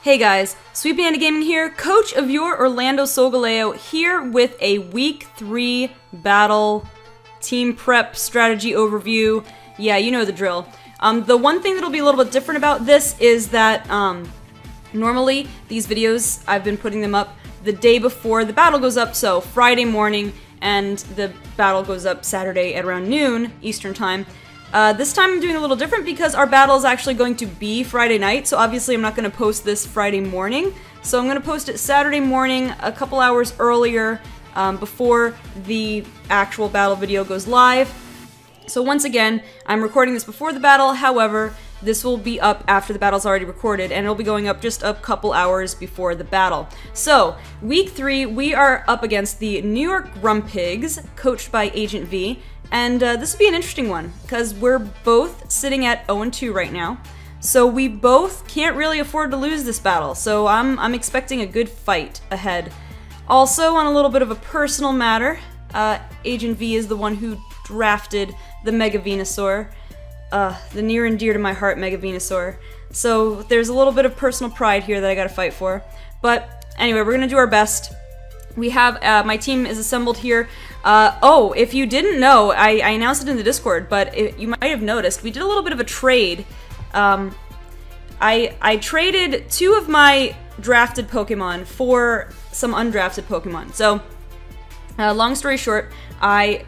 Hey guys, SweetBananaGaming here, coach of your Orlando Solgaleo, here with a Week 3 battle team prep strategy overview. Yeah, you know the drill. The one thing that'll be a little bit different about this is that normally these videos, I've been putting them up the day before the battle goes up, so Friday morning, and the battle goes up Saturday at around noon Eastern time. This time I'm doing a little different because our battle is actually going to be Friday night, so obviously I'm not going to post this Friday morning. So I'm going to post it Saturday morning, a couple hours earlier, before the actual battle video goes live. So once again, I'm recording this before the battle, however, this will be up after the battle's already recorded, and it'll be going up just a couple hours before the battle. So, Week 3, we are up against the NY Grumpigs, coached by AjentVee. And this will be an interesting one, because we're both sitting at 0-2 right now. So we both can't really afford to lose this battle, so I'm expecting a good fight ahead. Also, on a little bit of a personal matter, AjentVee is the one who drafted the Mega Venusaur, the near and dear to my heart Mega Venusaur. So there's a little bit of personal pride here that I gotta fight for. But anyway, we're gonna do our best. We have, my team is assembled here. Oh, if you didn't know, I announced it in the Discord, but you might have noticed, we did a little bit of a trade. I traded 2 of my drafted Pokemon for some undrafted Pokemon. So, long story short, I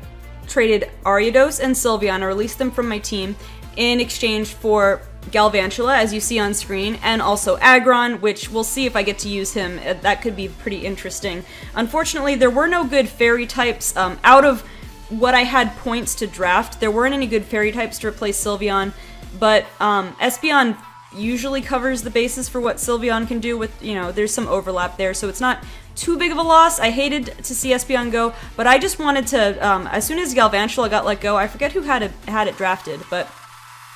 traded Ariados and Sylveon, I released them from my team, in exchange for Galvantula, as you see on screen, and also Aggron, which we'll see if I get to use him. That could be pretty interesting. Unfortunately, there were no good fairy types. Out of what I had points to draft, there weren't any good fairy types to replace Sylveon, but Espeon usually covers the basis for what Sylveon can do with, you know, there's some overlap there, so it's not too big of a loss. I hated to see Espeon go, but I just wanted to, as soon as Galvantula got let go, I forget who had it drafted, but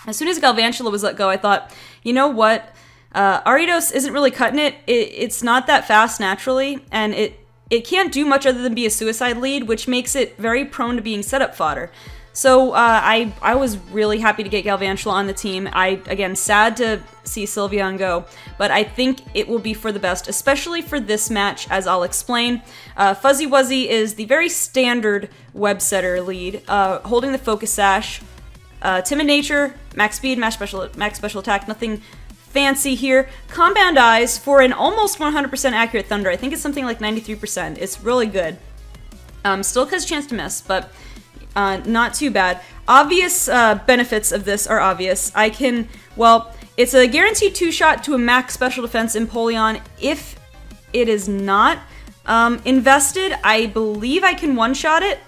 as soon as Galvantula was let go, I thought, you know what, Ariados isn't really cutting it. It's not that fast naturally, and it can't do much other than be a suicide lead, which makes it very prone to being setup fodder. So I was really happy to get Galvantula on the team. Again, sad to see Sylveon go, but I think it will be for the best, especially for this match, as I'll explain. Fuzzy Wuzzy is the very standard web setter lead, holding the Focus Sash. Timid Nature, max speed, max special attack, nothing fancy here. Compound Eyes for an almost 100% accurate Thunder. I think it's something like 93%. It's really good. Still has a chance to miss, but not too bad. Obvious benefits of this are obvious. I can, well, it's a guaranteed 2-shot to a max special defense Empoleon. If it is not invested, I believe I can 1-shot it.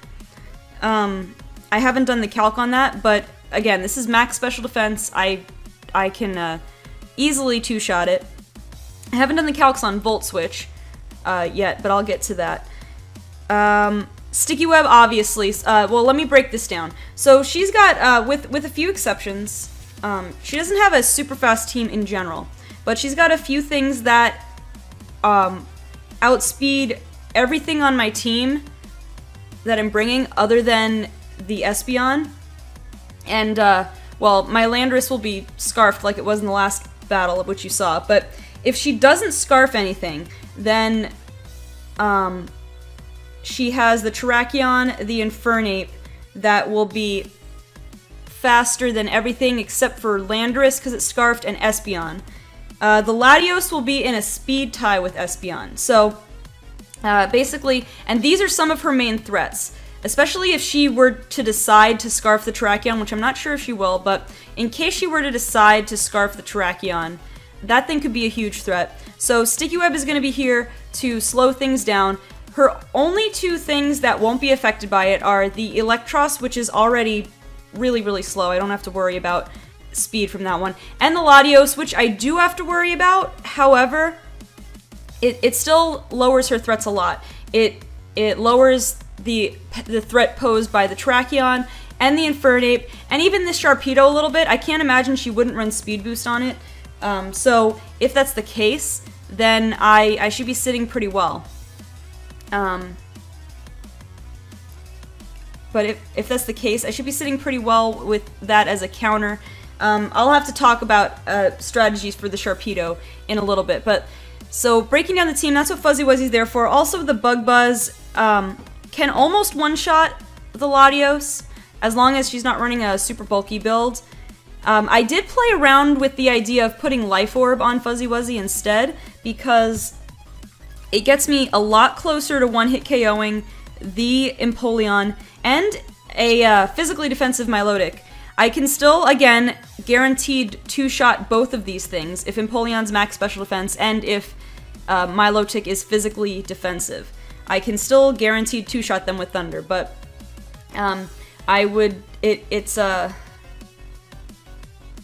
I haven't done the calc on that, but again, this is max special defense. I can easily 2-shot it. I haven't done the calcs on Volt Switch yet, but I'll get to that. Sticky Web, obviously. Well, let me break this down. So she's got, with a few exceptions, she doesn't have a super fast team in general, but she's got a few things that outspeed everything on my team that I'm bringing, other than the Espeon. And, well, my Landorus will be scarfed like it was in the last battle, which you saw, but if she doesn't scarf anything, then, she has the Terrakion, the Infernape, that will be faster than everything except for Landorus, because it's scarfed, and Espeon. The Latios will be in a speed tie with Espeon. So, basically, and these are some of her main threats. Especially if she were to decide to scarf the Terrakion, which I'm not sure if she will, but in case she were to decide to scarf the Terrakion, that thing could be a huge threat. So Sticky Web is going to be here to slow things down. Her only 2 things that won't be affected by it are the Electros, which is already really, really slow. I don't have to worry about speed from that one. And the Latios, which I do have to worry about. However, it still lowers her threats a lot. It lowers the threat posed by the Terrakion and the Infernape, and even the Sharpedo a little bit. I can't imagine she wouldn't run Speed Boost on it. So if that's the case, then I should be sitting pretty well. But if that's the case, I should be sitting pretty well with that as a counter. I'll have to talk about strategies for the Sharpedo in a little bit, but so breaking down the team, that's what Fuzzy Wuzzy's there for. Also, the Bug Buzz can almost one-shot the Latios, as long as she's not running a super bulky build. I did play around with the idea of putting Life Orb on Fuzzy Wuzzy instead, because it gets me a lot closer to one-hit KOing the Empoleon and a physically defensive Milotic. I can still, again, guaranteed two-shot both of these things if Empoleon's max special defense and if Milotic is physically defensive. I can still guaranteed two-shot them with Thunder, but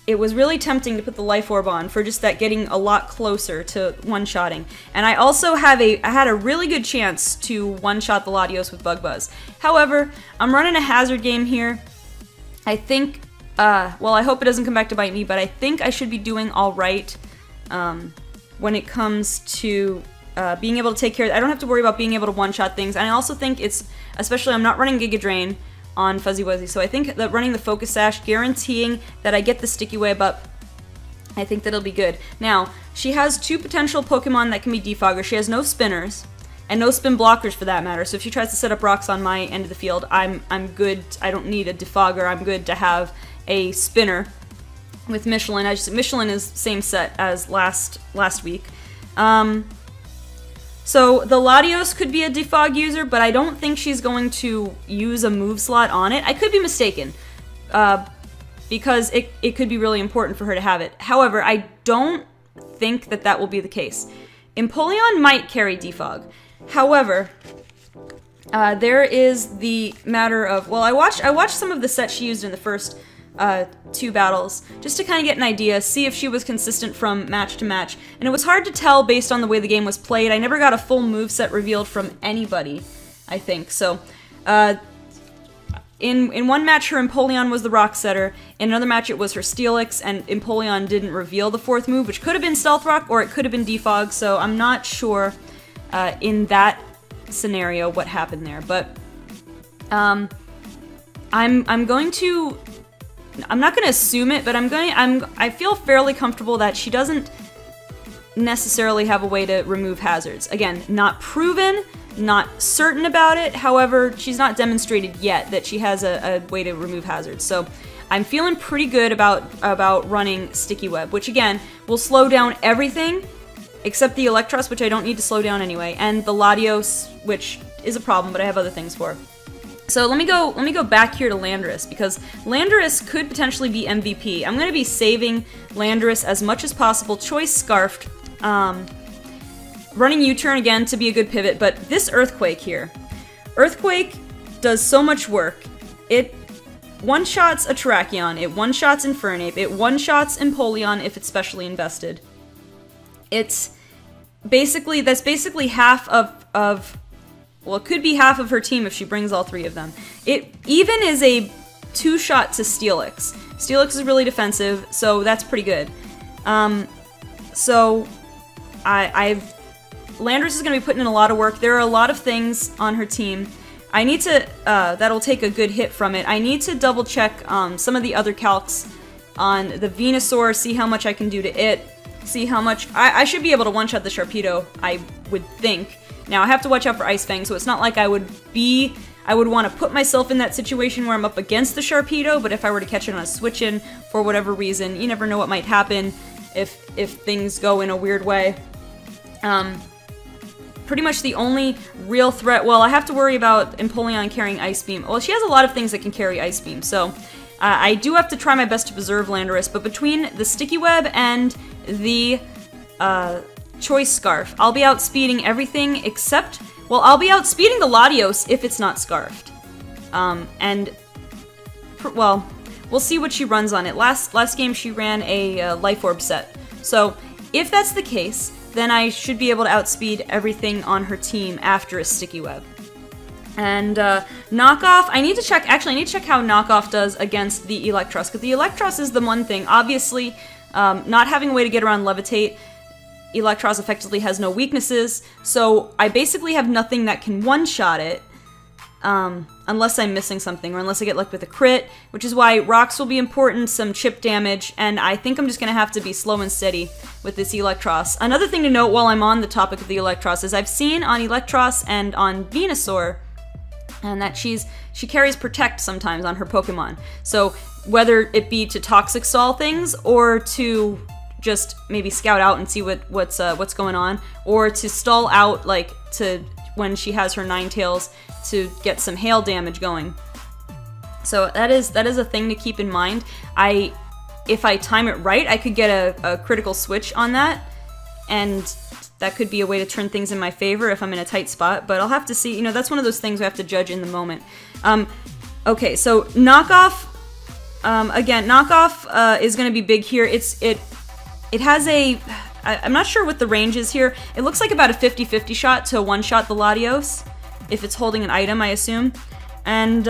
it was really tempting to put the Life Orb on for just that getting a lot closer to one-shotting. And I also I had a really good chance to one-shot the Latios with Bug Buzz. However, I'm running a hazard game here. I think, well, I hope it doesn't come back to bite me, but I think I should be doing all right when it comes to being able to take care. I don't have to worry about being able to one-shot things. And I also think especially I'm not running Giga Drain on Fuzzy Wuzzy, so I think that running the Focus Sash, guaranteeing that I get the Sticky Web up, I think that'll be good. Now, she has two potential Pokemon that can be Defoggers. She has no Spinners, and no Spin Blockers for that matter, so if she tries to set up rocks on my end of the field, I'm good. I don't need a Defogger. I'm good to have a Spinner with Michelin. Michelin is same set as last week. So the Latios could be a Defog user, but I don't think she's going to use a move slot on it. I could be mistaken, because it could be really important for her to have it. However, I don't think that will be the case. Empoleon might carry Defog. However, there is the matter of, well, I watched some of the sets she used in the first two battles, just to kind of get an idea, see if she was consistent from match to match. And it was hard to tell based on the way the game was played. I never got a full moveset revealed from anybody, I think. So, in one match, her Empoleon was the Rock Setter. In another match, it was her Steelix, and Empoleon didn't reveal the fourth move, which could have been Stealth Rock, or it could have been Defog, so I'm not sure in that scenario what happened there. But, I'm not going to assume it, but I feel fairly comfortable that she doesn't necessarily have a way to remove hazards. Again, not proven, not certain about it, however, she's not demonstrated yet that she has a way to remove hazards. So I'm feeling pretty good about running Sticky Web, which again, will slow down everything except the Electros, which I don't need to slow down anyway, and the Latios, which is a problem, but I have other things for. So let me go back here to Landorus, because Landorus could potentially be MVP. I'm going to be saving Landorus as much as possible. Choice Scarfed. Running U-turn again to be a good pivot, but this Earthquake here. Earthquake does so much work. It one-shots a Terrakion, it one-shots Infernape, it one-shots Empoleon if it's specially invested. That's basically half of well, it could be half of her team if she brings all three of them. It even is a two-shot to Steelix. Steelix is really defensive, so that's pretty good. So Landorus is going to be putting in a lot of work. There are a lot of things on her team. I need to, that'll take a good hit from it. I need to double check some of the other calcs on the Venusaur, see how much I can do to it, see how much, I should be able to one-shot the Sharpedo, I would think. Now, I have to watch out for Ice Fang, so it's not like I would want to put myself in that situation where I'm up against the Sharpedo, but if I were to catch it on a switch-in for whatever reason, you never know what might happen if things go in a weird way. Pretty much the only real threat, well, I have to worry about Empoleon carrying Ice Beam. Well, she has a lot of things that can carry Ice Beam, so I do have to try my best to preserve Landorus, but between the Sticky Web and the Choice Scarf, I'll be outspeeding everything except, well, I'll be outspeeding the Latios if it's not Scarfed. Well, we'll see what she runs on it. Last game she ran a Life Orb set. So, if that's the case, then I should be able to outspeed everything on her team after a Sticky Web. And Knockoff, I need to check how Knockoff does against the Electros, because the Electros is the one thing. Obviously, not having a way to get around Levitate, Electros effectively has no weaknesses, so I basically have nothing that can one-shot it. unless I'm missing something, or unless I get luck with a crit, which is why rocks will be important, some chip damage, and I think I'm just going to have to be slow and steady with this Electros. Another thing to note while I'm on the topic of the Electros is I've seen on Electros and on Venusaur, and that she carries Protect sometimes on her Pokemon. So whether it be to Toxic Stall things, or to just maybe scout out and see what's going on, or to stall out, like, to when she has her Ninetales to get some hail damage going. So that is a thing to keep in mind. If I time it right, I could get a critical switch on that, and that could be a way to turn things in my favor if I'm in a tight spot, but I'll have to see. You know, that's one of those things we have to judge in the moment. Okay, so Knockoff, again, Knockoff is going to be big here. It has a... I'm not sure what the range is here. It looks like about a 50-50 shot to one-shot the Latios, if it's holding an item, I assume. And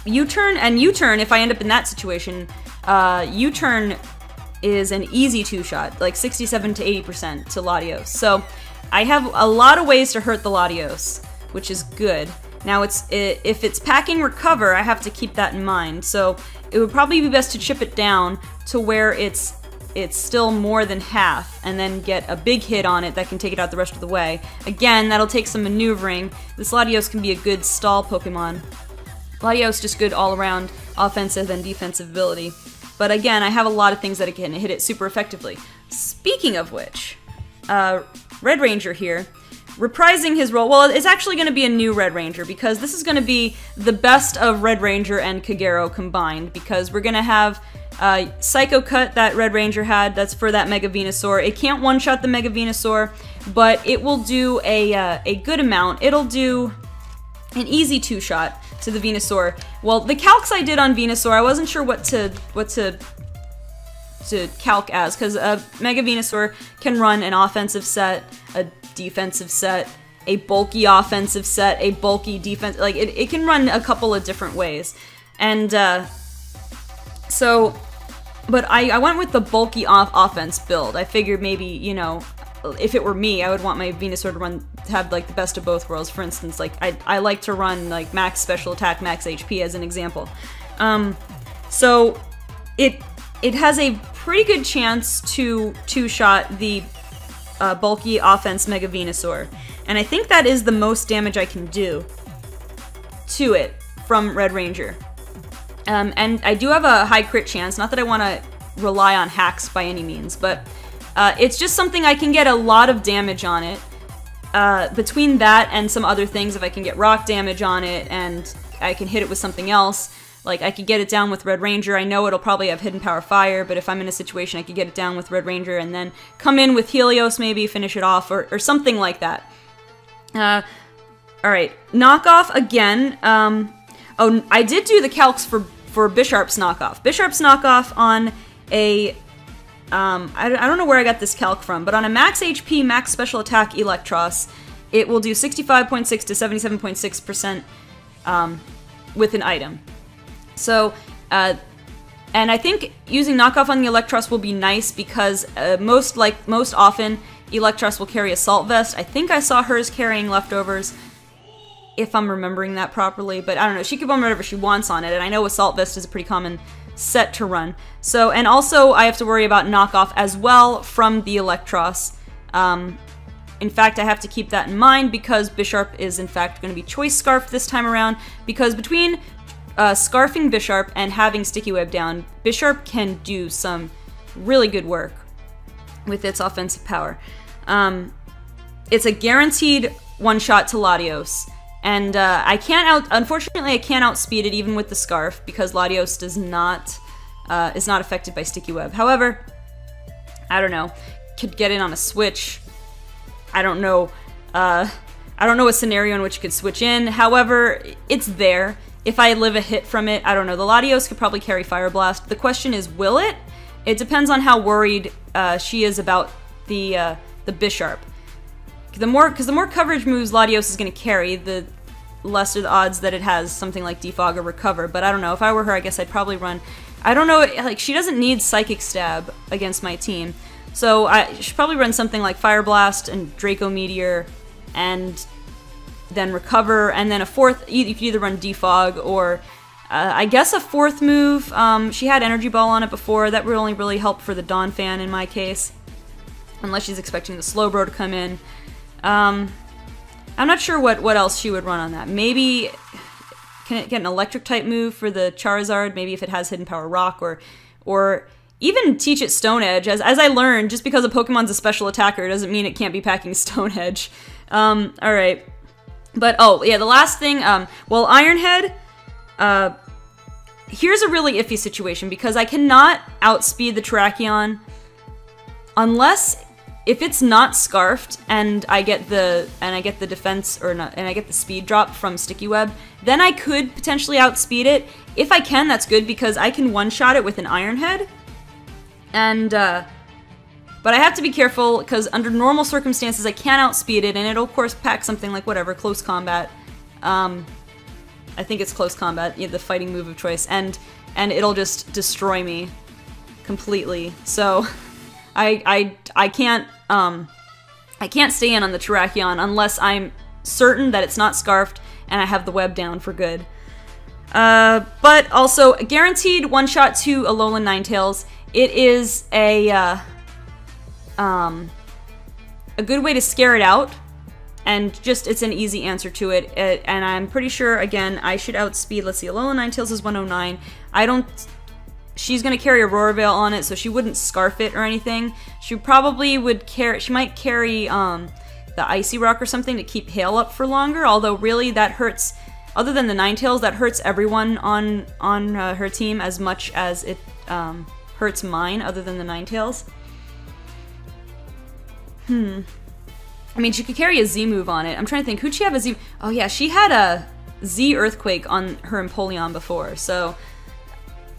U-turn, if I end up in that situation, U-turn is an easy two-shot, like 67 to 80% to Latios. So I have a lot of ways to hurt the Latios, which is good. Now, if it's packing Recover, I have to keep that in mind. So it would probably be best to chip it down to where it's still more than half, and then get a big hit on it that can take it out the rest of the way. Again, that'll take some maneuvering. This Latios can be a good stall Pokemon. Latios just good all-around offensive and defensive ability. But again, I have a lot of things that can hit it super effectively. Speaking of which, Red Ranger here, reprising his role. Well, it's actually going to be a new Red Ranger, because this is going to be the best of Red Ranger and Kagero combined, because we're going to have Psycho Cut that Red Ranger had. That's for that Mega Venusaur. It can't one-shot the Mega Venusaur, but it will do a good amount. It'll do an easy two-shot to the Venusaur. Well, the calcs I did on Venusaur, I wasn't sure what to calc as, because Mega Venusaur can run an offensive set, a defensive set, a bulky offensive set, a bulky defense. Like, it can run a couple of different ways. And so, but I went with the bulky offense build. I figured maybe, you know, if it were me, I would want my Venusaur to have like the best of both worlds. For instance, like I like to run like max special attack, max HP as an example. So it has a pretty good chance to two-shot the bulky offense Mega Venusaur, and I think that is the most damage I can do to it from Red Ranger. And I do have a high crit chance, not that I want to rely on hacks by any means, but it's just something I can get a lot of damage on it. Between that and some other things, if I can get rock damage on it and I can hit it with something else, like I could get it down with Red Ranger. I know it'll probably have Hidden Power Fire, but if I'm in a situation, I could get it down with Red Ranger and then come in with Helios, maybe finish it off, or something like that. Alright, Knockoff again. Oh, I did do the calcs for Bisharp's Knockoff. Bisharp's Knockoff on a... I don't know where I got this calc from, but on a max HP, max special attack Electros, it will do 65.6 to 77.6% with an item. So, and I think using Knockoff on the Electros will be nice because most often Electros will carry Assault Vest. I think I saw hers carrying Leftovers, if I'm remembering that properly, but I don't know. She can run whatever she wants on it, and I know Assault Vest is a pretty common set to run. So, and also I have to worry about Knockoff as well from the Electros. In fact, I have to keep that in mind because Bisharp is in fact going to be Choice Scarf this time around, because between Scarfing Bisharp and having Sticky Web down, Bisharp can do some really good work with its offensive power. It's a guaranteed one-shot to Latios. And unfortunately, I can't outspeed it even with the Scarf because Latios is not affected by Sticky Web. However, I don't know, could get in on a switch. I don't know a scenario in which it could switch in. However, it's there. If I live a hit from it, I don't know. The Latios could probably carry Fire Blast. The question is, will it? It depends on how worried she is about the Bisharp. Because the more coverage moves Latios is going to carry, the lesser the odds that it has something like Defog or Recover. But I don't know. If I were her, I guess I'd probably run... I don't know, like, she doesn't need Psychic Stab against my team. So I should probably run something like Fire Blast and Draco Meteor and then recover, and then a fourth, you could either run defog or I guess a fourth move. She had energy ball on it before. That would only really help for the Dawn Fan in my case, unless she's expecting the Slowbro to come in. I'm not sure what else she would run on that. Maybe can it get an electric type move for the Charizard? Maybe if it has Hidden Power Rock, or even teach it Stone Edge. As I learned, just because a Pokemon's a special attacker doesn't mean it can't be packing Stone Edge. Alright. But, oh, yeah, the last thing, well, Ironhead, here's a really iffy situation, because I cannot outspeed the Terrakion unless, if it's not Scarfed, and I get the defense, or not, and I get the speed drop from Sticky Web, then I could potentially outspeed it. If I can, that's good, because I can one-shot it with an Ironhead, and, but I have to be careful, because under normal circumstances I can't outspeed it, and it'll of course pack something like whatever, Close Combat. I think it's Close Combat, the fighting move of choice, and it'll just destroy me completely. So I can't stay in on the Terrakion unless I'm certain that it's not Scarfed and I have the web down for good. But also guaranteed one shot to Alolan Ninetales. It is a good way to scare it out, and just, it's an easy answer to it, and I'm pretty sure, again, I should outspeed, let's see, Alolan Ninetales is 109, she's gonna carry Aurora Veil on it, so she wouldn't Scarf it or anything. She probably would she might carry, the Icy Rock or something to keep Hail up for longer, although really that hurts, other than the Ninetales, that hurts everyone on her team as much as it, hurts mine, other than the Ninetales. I mean, she could carry a Z move on it. I'm trying to think, who'd she have a Z? Oh yeah, she had a Z Earthquake on her Empoleon before, so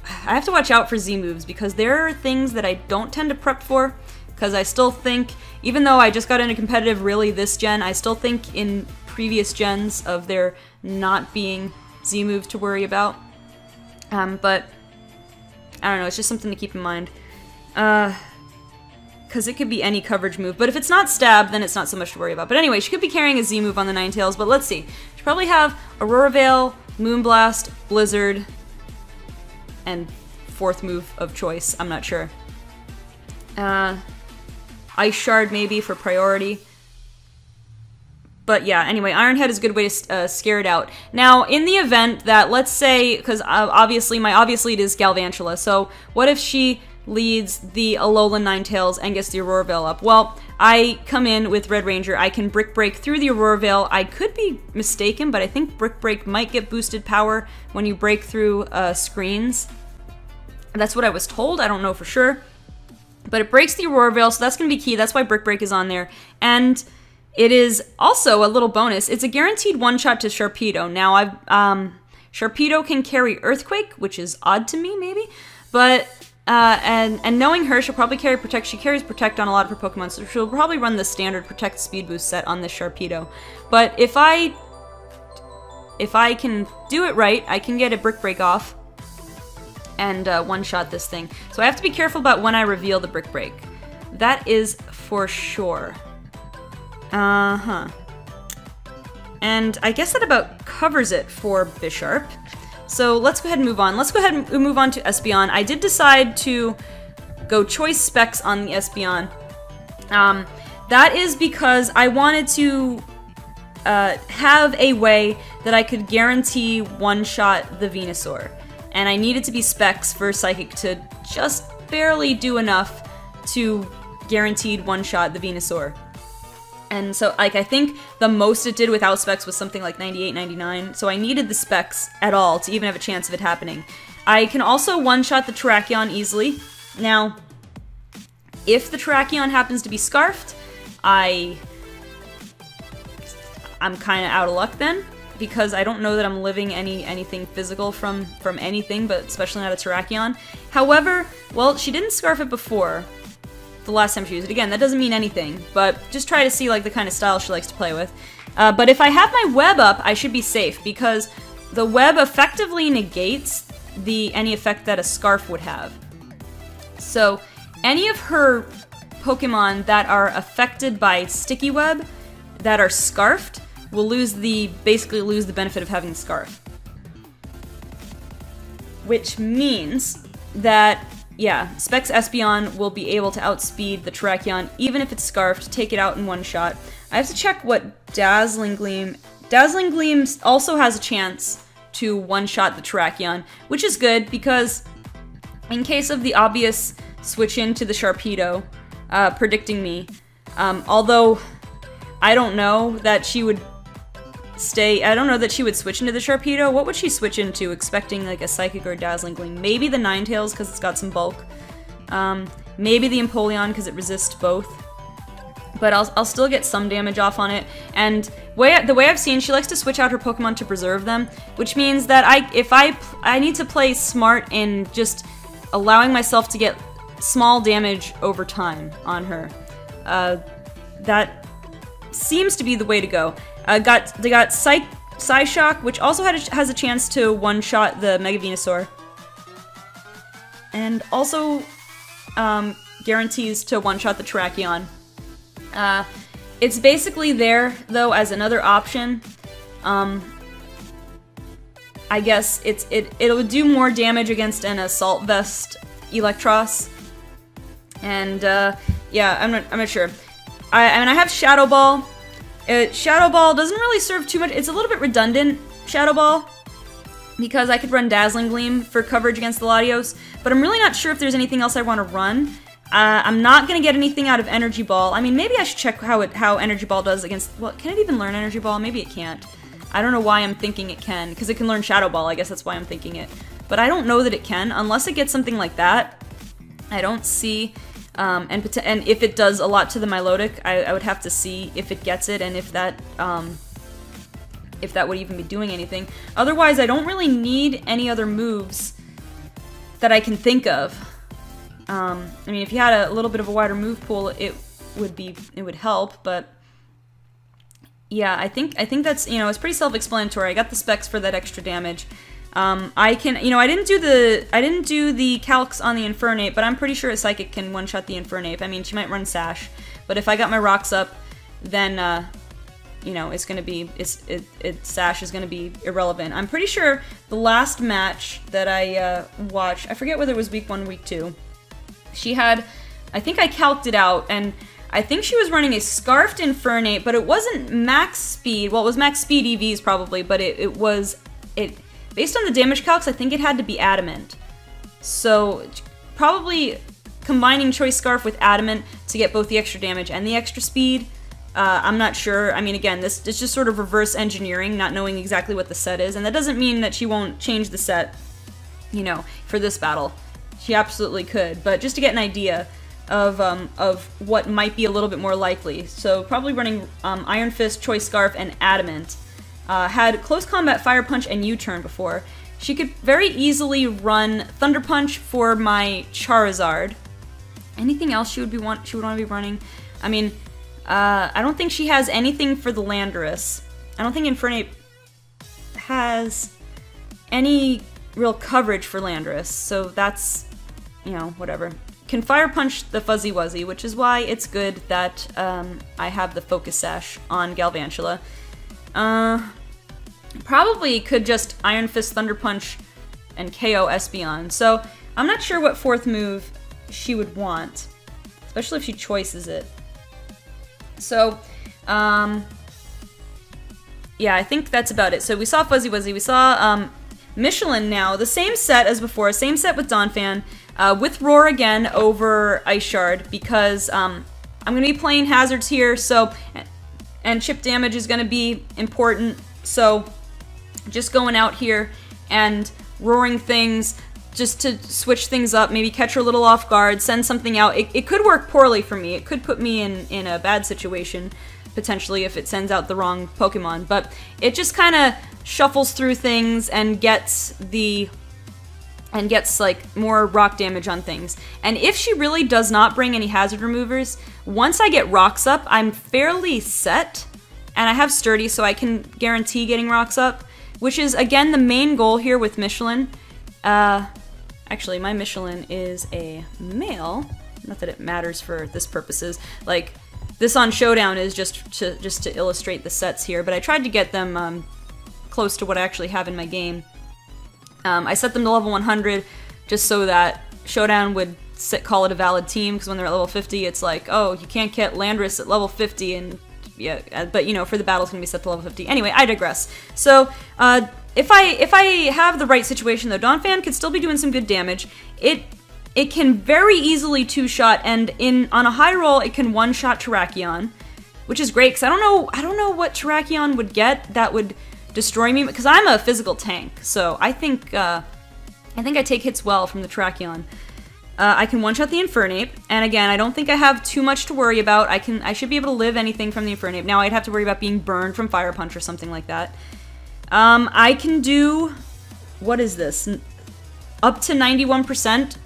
I have to watch out for Z moves, because there are things that I don't tend to prep for, because I still think, even though I just got into competitive really this gen, I still think in previous gens of there not being Z moves to worry about. But I don't know, it's just something to keep in mind. Because it could be any coverage move, but if it's not Stab, then it's not so much to worry about. But anyway, she could be carrying a Z move on the Ninetales, but let's see. She probably have Aurora Veil, Moonblast, Blizzard, and fourth move of choice, I'm not sure. Ice Shard maybe for priority. But yeah, anyway, Ironhead is a good way to scare it out. Now, in the event that, let's say, because obviously my obvious lead is Galvantula, so what if she leads the Alolan Ninetales and gets the Aurora Veil up? Well, I come in with Red Ranger, I can Brick Break through the Aurora Veil. I could be mistaken, but I think Brick Break might get boosted power when you break through screens. That's what I was told, I don't know for sure. But it breaks the Aurora Veil, so that's going to be key, that's why Brick Break is on there. And it is also a little bonus, it's a guaranteed one-shot to Sharpedo. Now, Sharpedo can carry Earthquake, which is odd to me, maybe, but and knowing her, she'll probably carry Protect. She carries Protect on a lot of her Pokemon, so she'll probably run the standard Protect Speed Boost set on this Sharpedo. But if I can do it right, I can get a Brick Break off and one-shot this thing. So I have to be careful about when I reveal the Brick Break. That is for sure. And I guess that about covers it for Bisharp. So let's go ahead and move on. Let's go ahead and move on to Espeon. I did decide to go choice specs on the Espeon. That is because I wanted to have a way that I could guarantee one-shot the Venusaur. And I needed to be specs for Psychic to just barely do enough to guaranteed one-shot the Venusaur. And so, like, I think the most it did without specs was something like 98, 99, so I needed the specs at all to even have a chance of it happening. I can also one-shot the Terrakion easily. Now, if the Terrakion happens to be Scarfed, I'm kind of out of luck then, because I don't know that I'm living anything physical from anything, but especially not a Terrakion. However, well, she didn't Scarf it before. The last time she used it. Again, that doesn't mean anything, but just try to see like the kind of style she likes to play with. But if I have my web up, I should be safe, because the web effectively negates any effect that a Scarf would have. So any of her Pokemon that are affected by Sticky Web, that are Scarfed, will basically lose the benefit of having the Scarf. Which means that, yeah, Specs Espeon will be able to outspeed the Terrakion, even if it's Scarfed, take it out in one shot. I have to check what Dazzling Gleam... Dazzling Gleam also has a chance to one-shot the Terrakion, which is good, because in case of the obvious switch into the Sharpedo, predicting me, although I don't know that she would I don't know that she would switch into the Sharpedo. What would she switch into, expecting like a Psychic or a Dazzling Gleam? Maybe the Ninetales, because it's got some bulk. Maybe the Empoleon, because it resists both. But I'll still get some damage off on it. And the way I've seen, she likes to switch out her Pokemon to preserve them, which means that I need to play smart in just allowing myself to get small damage over time on her. That seems to be the way to go. They got Psyshock, which also has a chance to one-shot the Mega Venusaur. And also guarantees to one-shot the Terrakion. It's basically there, though, as another option. I guess it'll do more damage against an Assault Vest Electros. And, yeah, I'm not sure. I mean, I have Shadow Ball. Shadow Ball doesn't really serve too much. It's a little bit redundant, Shadow Ball, because I could run Dazzling Gleam for coverage against the Latios, but I'm really not sure if there's anything else I want to run. I'm not going to get anything out of Energy Ball. I mean, maybe I should check how Energy Ball does against... Well, can it even learn Energy Ball? Maybe it can't. I don't know why I'm thinking it can, because it can learn Shadow Ball. I guess that's why I'm thinking it. But I don't know that it can, unless it gets something like that. I don't see... and if it does a lot to the Milotic, I would have to see if it gets it and if that would even be doing anything. Otherwise, I don't really need any other moves that I can think of. I mean, if you had a little bit of a wider move pool, it would help. But yeah, I think that's, you know, it's pretty self-explanatory. I got the specs for that extra damage. I can, you know, I didn't do the calcs on the Infernape, but I'm pretty sure a Psychic can one-shot the Infernape. I mean, she might run Sash, but if I got my rocks up, then, you know, it's gonna be, Sash is gonna be irrelevant. I'm pretty sure the last match that I, watched, I forget whether it was week 1, week 2, she had, I think I calced it out, and I think she was running a Scarfed Infernape, but it wasn't max speed. Well, it was max speed EVs probably, but based on the damage calcs, I think it had to be Adamant. So, probably combining Choice Scarf with Adamant to get both the extra damage and the extra speed. I'm not sure. I mean, again, this is just sort of reverse engineering, not knowing exactly what the set is. And that doesn't mean that she won't change the set, you know, for this battle. She absolutely could. But just to get an idea of what might be a little bit more likely. So, probably running Iron Fist, Choice Scarf, and Adamant. Had Close Combat, Fire Punch, and U-Turn before. She could very easily run Thunder Punch for my Charizard. Anything else she would want to be running? I mean, I don't think she has anything for the Landorus. I don't think Infernape has any real coverage for Landorus, so that's, you know, whatever. Can Fire Punch the Fuzzy Wuzzy, which is why it's good that I have the Focus Sash on Galvantula. Probably could just Iron Fist, Thunder Punch, and KO Espeon. So, I'm not sure what fourth move she would want. Especially if she choices it. So, yeah, I think that's about it. So we saw Fuzzy Wuzzy, we saw, Michelin now. The same set as before, same set with Donphan. With Roar again over Ice Shard, because, I'm gonna be playing hazards here, so... And chip damage is going to be important, so just going out here and roaring things just to switch things up, maybe catch her a little off guard, send something out. It could work poorly for me. It could put me in a bad situation, potentially, if it sends out the wrong Pokemon. But it just kind of shuffles through things and gets like more rock damage on things. And if she really does not bring any hazard removers, once I get rocks up, I'm fairly set, and I have Sturdy, so I can guarantee getting rocks up, which is, again, the main goal here with Michelin. Actually, my Michelin is a male, not that it matters for this purposes. Like, This on Showdown is just to illustrate the sets here, but I tried to get them close to what I actually have in my game. I set them to level 100 just so that Showdown would call it a valid team, because when they're at level 50, it's like, oh, you can't get Landorus at level 50, and yeah, but you know, for the battle, it's gonna be set to level 50. Anyway, I digress. So, if I have the right situation though, Donphan could still be doing some good damage. It can very easily two-shot, and on a high roll, it can one-shot Terrakion, which is great, because I don't know what Terrakion would get that would destroy me, because I'm a physical tank, so I think I take hits well from the Terrakion. I can one-shot the Infernape, and again, I don't think I have too much to worry about. I should be able to live anything from the Infernape. Now, I'd have to worry about being burned from Fire Punch or something like that. I can do, what is this? Up to 91%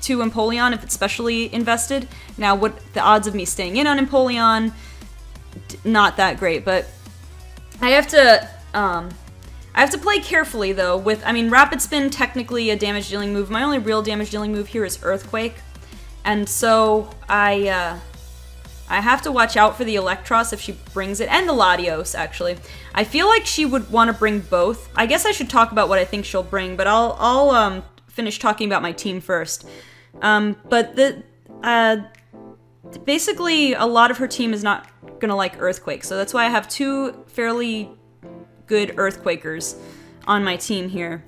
to Empoleon if it's specially invested. Now, what the odds of me staying in on Empoleon, not that great, but I have to play carefully though with, I mean, Rapid Spin technically a damage dealing move. My only real damage dealing move here is Earthquake. And so I have to watch out for the Electros if she brings it, and the Latios actually. I feel like she would want to bring both. I guess I should talk about what I think she'll bring, but I'll finish talking about my team first. But basically a lot of her team is not gonna like Earthquake, so that's why I have two fairly good Earthquakers on my team here.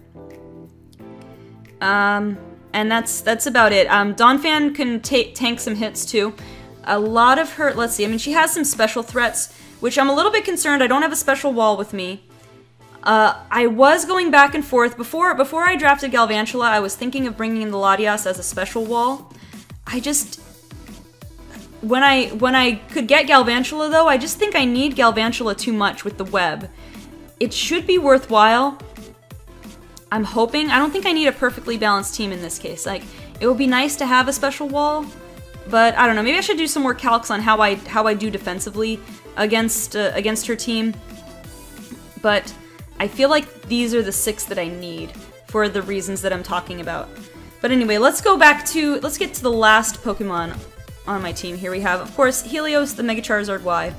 And that's about it. Donphan can tank some hits too. A lot of her, let's see, I mean, she has some special threats, which I'm a little bit concerned. I don't have a special wall with me. I was going back and forth. Before I drafted Galvantula, I was thinking of bringing in the Latias as a special wall. I just, when I could get Galvantula though, I just think I need Galvantula too much with the web. It should be worthwhile. I'm hoping. I don't think I need a perfectly balanced team in this case. Like, it would be nice to have a special wall, but I don't know. Maybe I should do some more calcs on how I do defensively against her team. But I feel like these are the 6 that I need for the reasons that I'm talking about. But anyway, let's get to the last Pokemon on my team. Here we have, of course, Helios, the Mega Charizard Y.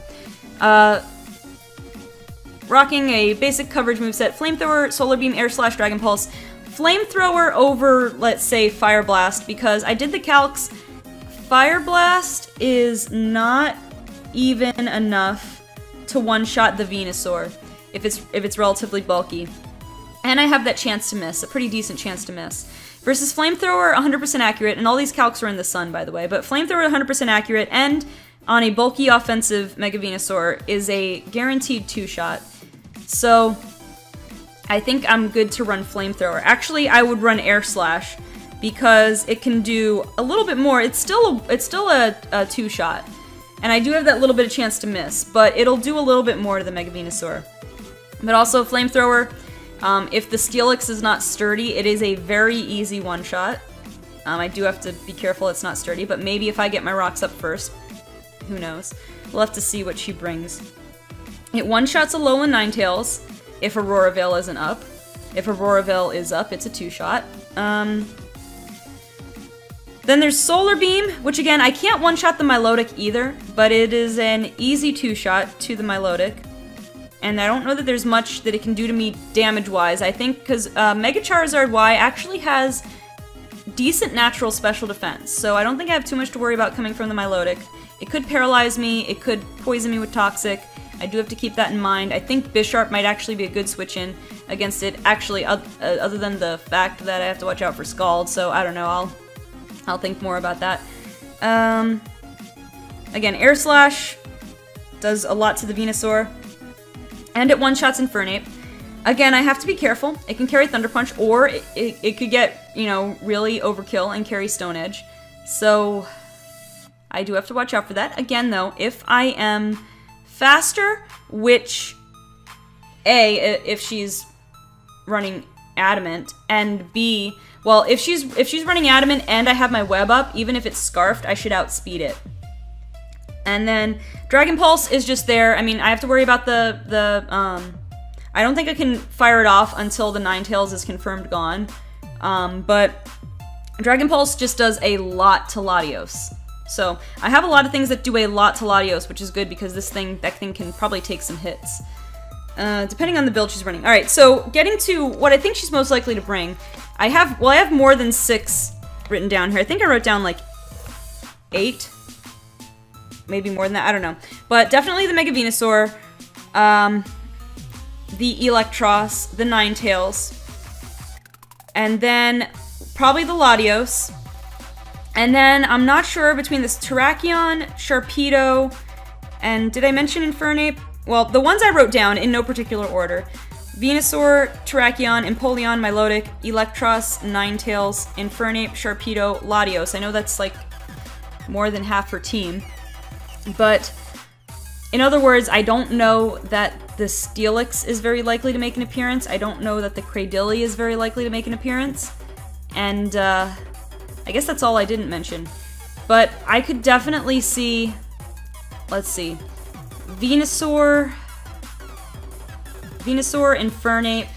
Rocking a basic coverage moveset, Flamethrower, Solar Beam, Air Slash, Dragon Pulse. Flamethrower over, let's say, Fire Blast, because I did the calcs. Fire Blast is not even enough to one-shot the Venusaur if it's relatively bulky. And I have that chance to miss, a pretty decent chance to miss. Versus Flamethrower, 100% accurate, and all these calcs are in the sun, by the way, but Flamethrower 100% accurate, and on a bulky offensive Mega Venusaur is a guaranteed 2-shot. So, I think I'm good to run Flamethrower. Actually, I would run Air Slash, because it can do a little bit more. It's still a 2-shot, and I do have that little bit of chance to miss, but it'll do a little bit more to the Mega Venusaur. But also, Flamethrower, if the Steelix is not sturdy, it is a very easy one-shot. I do have to be careful it's not sturdy, but maybe if I get my rocks up first, who knows. We'll have to see what she brings. It one-shots Alolan Ninetales if Aurora Veil isn't up. If Aurora Veil is up, it's a 2-shot. Then there's Solar Beam, which again, I can't one-shot the Milotic either, but it is an easy 2-shot to the Milotic. And I don't know that there's much that it can do to me damage-wise. I think because Mega Charizard Y actually has decent natural special defense, so I don't think I have too much to worry about coming from the Milotic. It could paralyze me, it could poison me with Toxic. I do have to keep that in mind. I think Bisharp might actually be a good switch-in against it, actually, other than the fact that I have to watch out for Scald, so I don't know, I'll think more about that. Again, Air Slash does a lot to the Venusaur, and it one-shots Infernape. Again, I have to be careful. It can carry Thunder Punch, or it could get, you know, really overkill and carry Stone Edge. So, I do have to watch out for that. Again, though, if I am faster, which, A, if she's running Adamant, and B, well, if she's running Adamant and I have my web up, even if it's Scarfed, I should outspeed it. And then Dragon Pulse is just there. I mean, I have to worry about I don't think I can fire it off until the Ninetales is confirmed gone. But Dragon Pulse just does a lot to Latios. So I have a lot of things that do a lot to Latios, which is good because that thing can probably take some hits. Depending on the build she's running. Alright, so getting to what I think she's most likely to bring. I have more than 6 written down here. I think I wrote down like 8. Maybe more than that, I don't know. But definitely the Mega Venusaur, the Electros, the Ninetales, and then probably the Latios. And then I'm not sure between this Terrakion, Sharpedo, and did I mention Infernape? Well, the ones I wrote down in no particular order. Venusaur, Terrakion, Empoleon, Milotic, Electros, Ninetales, Infernape, Sharpedo, Latios. I know that's like more than half her team. But in other words, I don't know that the Steelix is very likely to make an appearance. I don't know that the Cradily is very likely to make an appearance. And I guess that's all I didn't mention. But I could definitely see, let's see, Venusaur, Infernape.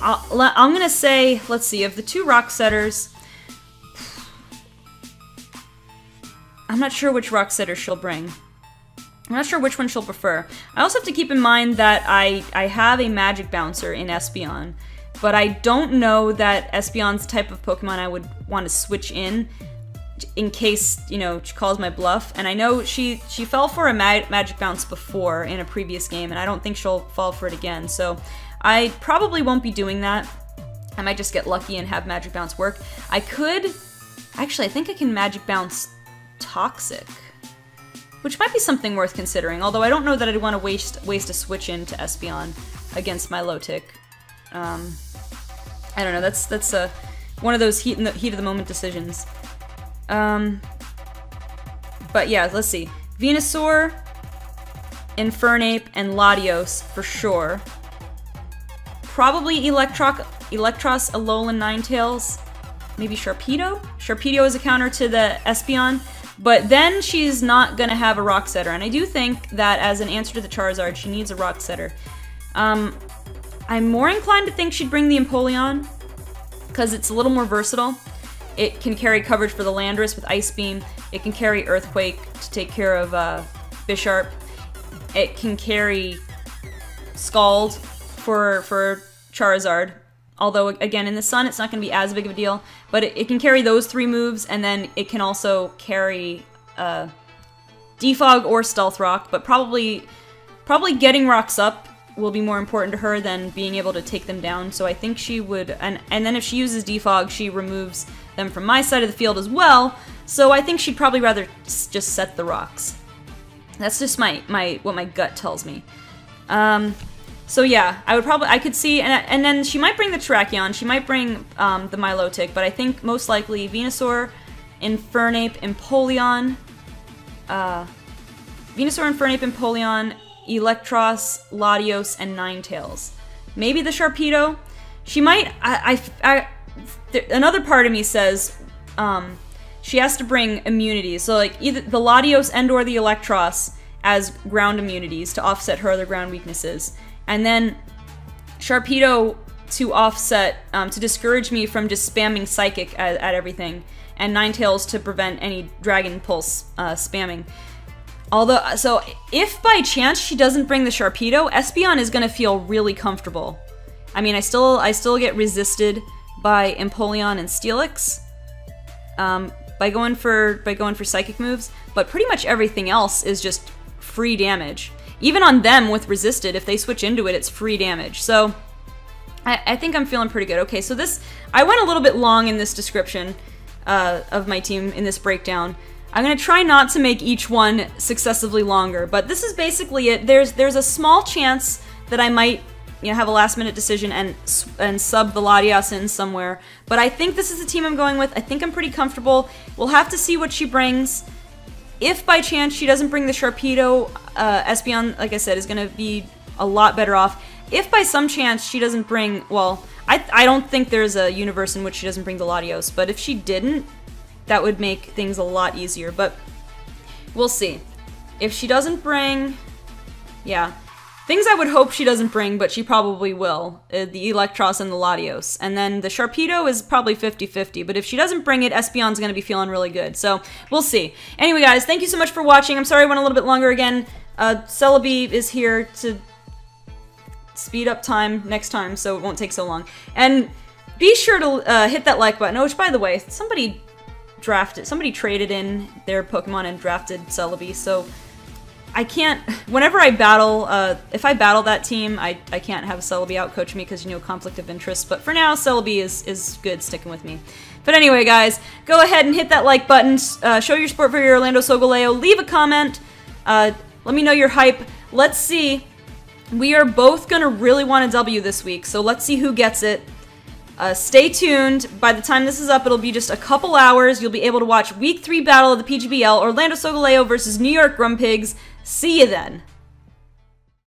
I'm gonna say, let's see, of the 2 Rock Setters, I'm not sure which Rock Setter she'll bring. I'm not sure which one she'll prefer. I also have to keep in mind that I have a Magic Bouncer in Espeon, but I don't know that Espeon's the type of Pokemon I would want to switch in case, you know, she calls my bluff. And I know she fell for a Magic Bounce before in a previous game, and I don't think she'll fall for it again. So I probably won't be doing that. I might just get lucky and have Magic Bounce work. I could... Actually, I think I can Magic Bounce Toxic, which might be something worth considering, although I don't know that I'd want to waste a switch into Espeon against Milotic. I don't know, that's one of those heat of the moment decisions. But yeah, let's see. Venusaur, Infernape, and Latios for sure. Probably Electros, Alolan, Ninetales, maybe Sharpedo? Sharpedo is a counter to the Espeon, but then she's not gonna have a Rock Setter, and I do think that as an answer to the Charizard, she needs a Rock Setter. I'm more inclined to think she'd bring the Empoleon, because it's a little more versatile. It can carry coverage for the Landorus with Ice Beam. It can carry Earthquake to take care of Bisharp. It can carry Scald for Charizard. Although, again, in the Sun, it's not going to be as big of a deal. But it can carry those 3 moves, and then it can also carry Defog or Stealth Rock. But probably getting rocks up will be more important to her than being able to take them down. So I think she would... And then if she uses Defog, she removes them from my side of the field as well. So I think she'd probably rather just set the rocks. That's just what my gut tells me. So yeah, I could see, and then she might bring the Terrakion, she might bring the Milotic, but I think most likely Venusaur, Infernape, Empoleon, Electros, Latios, and Ninetales. Maybe the Sharpedo. She might. Another part of me says she has to bring immunities, so like either the Latios and/or the Electros as ground immunities to offset her other ground weaknesses. And then Sharpedo to offset, to discourage me from just spamming Psychic at everything, and Ninetales to prevent any Dragon Pulse spamming. Although, so if by chance she doesn't bring the Sharpedo, Espeon is gonna feel really comfortable. I mean, I still get resisted by Empoleon and Steelix, by going for Psychic moves, but pretty much everything else is just free damage. Even on them with resisted, if they switch into it, it's free damage. So I think I'm feeling pretty good. Okay, so I went a little bit long in this description of my team in this breakdown. I'm gonna try not to make each one successively longer, but this is basically it. There's a small chance that I might, you know, have a last-minute decision and sub the Latias in somewhere. But I think this is the team I'm going with. I think I'm pretty comfortable. We'll have to see what she brings. If by chance she doesn't bring the Sharpedo, Espeon, like I said, is going to be a lot better off. If by some chance she doesn't bring, well, I don't think there's a universe in which she doesn't bring the Latios, but if she didn't, that would make things a lot easier, but we'll see. If she doesn't bring, yeah. Things I would hope she doesn't bring, but she probably will. The Electros and the Latios. And then the Sharpedo is probably 50-50, but if she doesn't bring it, Espeon's going to be feeling really good. So, we'll see. Anyway, guys, thank you so much for watching. I'm sorry I went a little bit longer again. Celebi is here to speed up time next time, so it won't take so long. And be sure to hit that like button, which, by the way, somebody traded in their Pokemon and drafted Celebi, so I can't, whenever I battle, if I battle that team, I can't have Celebi outcoach me because, you know, conflict of interest, but for now, Celebi is good sticking with me. But anyway, guys, go ahead and hit that like button, show your support for your Orlando Solgaleo, leave a comment, let me know your hype, let's see, we are both gonna really want a W this week, so let's see who gets it. Stay tuned. By the time this is up, it'll be just a couple hours. You'll be able to watch Week 3 battle of the PGBL, Orlando Solgaleo versus New York Grumpigs. See you then.